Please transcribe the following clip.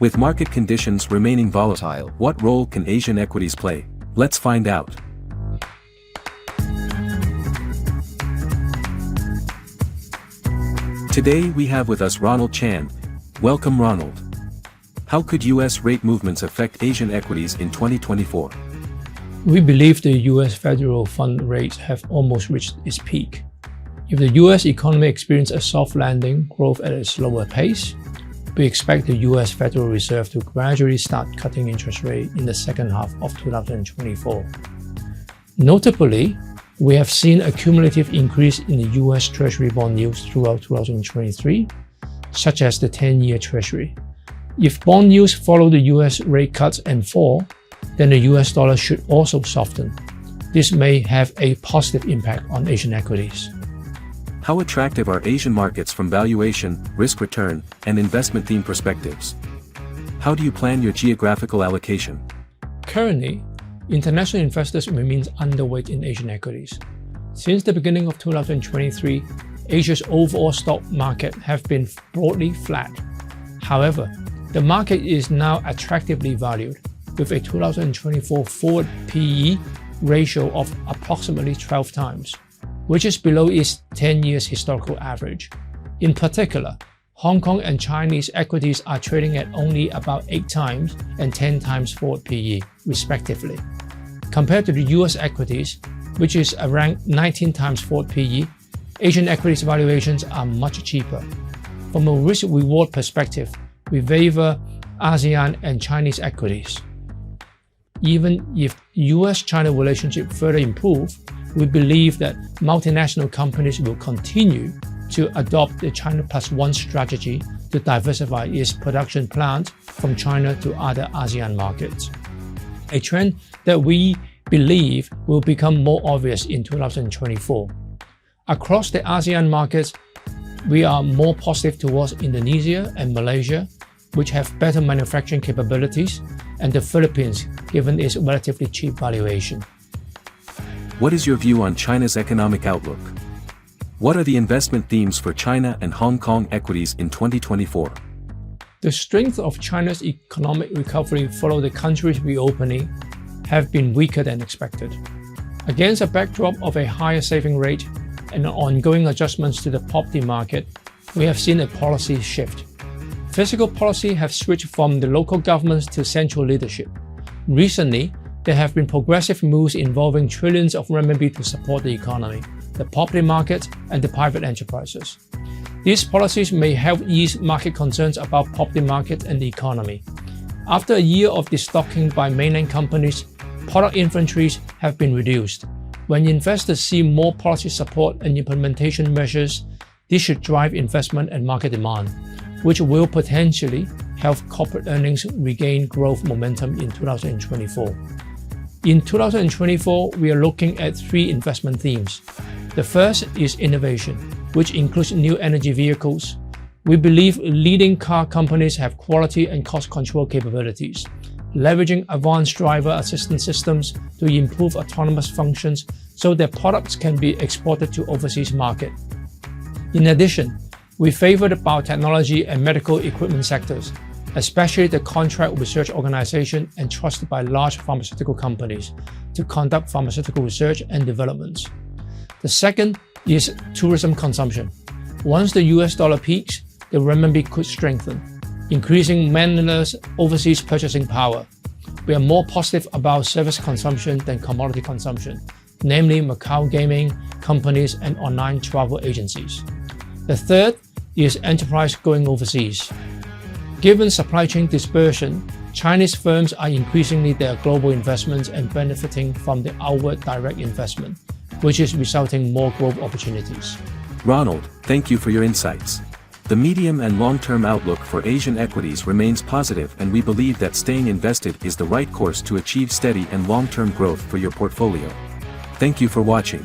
With market conditions remaining volatile, what role can Asian equities play? Let's find out. Today we have with us Ronald Chan. Welcome, Ronald. How could US rate movements affect Asian equities in 2024? We believe the US federal fund rates have almost reached its peak. If the US economy experiences a soft landing, growth at a slower pace, we expect the US Federal Reserve to gradually start cutting interest rates in the second half of 2024. Notably, we have seen a cumulative increase in the US Treasury bond yields throughout 2023, such as the 10-year Treasury. If bond yields follow the US rate cuts and fall, then the US dollar should also soften. This may have a positive impact on Asian equities. How attractive are Asian markets from valuation, risk-return, and investment theme perspectives? How do you plan your geographical allocation? Currently, international investors remain underweight in Asian equities. Since the beginning of 2023, Asia's overall stock market have been broadly flat. However, the market is now attractively valued, with a 2024 forward PE ratio of approximately 12 times, which is below its 10 years historical average. In particular, Hong Kong and Chinese equities are trading at only about 8 times and 10 times forward PE, respectively. Compared to the US equities, which is around 19 times forward PE, Asian equities valuations are much cheaper. From a risk-reward perspective, we favor ASEAN and Chinese equities. Even if US-China relationship further improve, we believe that multinational companies will continue to adopt the China Plus One strategy to diversify its production plants from China to other ASEAN markets, a trend that we believe will become more obvious in 2024. Across the ASEAN markets, we are more positive towards Indonesia and Malaysia, which have better manufacturing capabilities, and the Philippines, given its relatively cheap valuation. What is your view on China's economic outlook? What are the investment themes for China and Hong Kong equities in 2024? The strength of China's economic recovery following the country's reopening have been weaker than expected. Against a backdrop of a higher saving rate and ongoing adjustments to the property market, we have seen a policy shift. Fiscal policy have switched from the local governments to central leadership. Recently, there have been progressive moves involving trillions of renminbi to support the economy, the property market, and the private enterprises. These policies may help ease market concerns about property market and the economy. After a year of destocking by mainland companies, product inventories have been reduced. When investors see more policy support and implementation measures, this should drive investment and market demand, which will potentially help corporate earnings regain growth momentum in 2024. In 2024, we are looking at 3 investment themes. The first is innovation, which includes new energy vehicles. We believe leading car companies have quality and cost control capabilities, leveraging advanced driver assistance systems to improve autonomous functions so their products can be exported to overseas market. In addition, we favor the biotechnology and medical equipment sectors, especially the contract research organization entrusted by large pharmaceutical companies to conduct pharmaceutical research and developments. The second is tourism consumption. Once the US dollar peaks, the renminbi could strengthen, increasing Manila's overseas purchasing power. We are more positive about service consumption than commodity consumption, namely Macau gaming companies and online travel agencies. The third is enterprise going overseas. Given supply chain dispersion, Chinese firms are increasing their global investments and benefiting from the outward direct investment, which is resulting in more growth opportunities. Ronald, thank you for your insights. The medium and long-term outlook for Asian equities remains positive, and we believe that staying invested is the right course to achieve steady and long-term growth for your portfolio. Thank you for watching.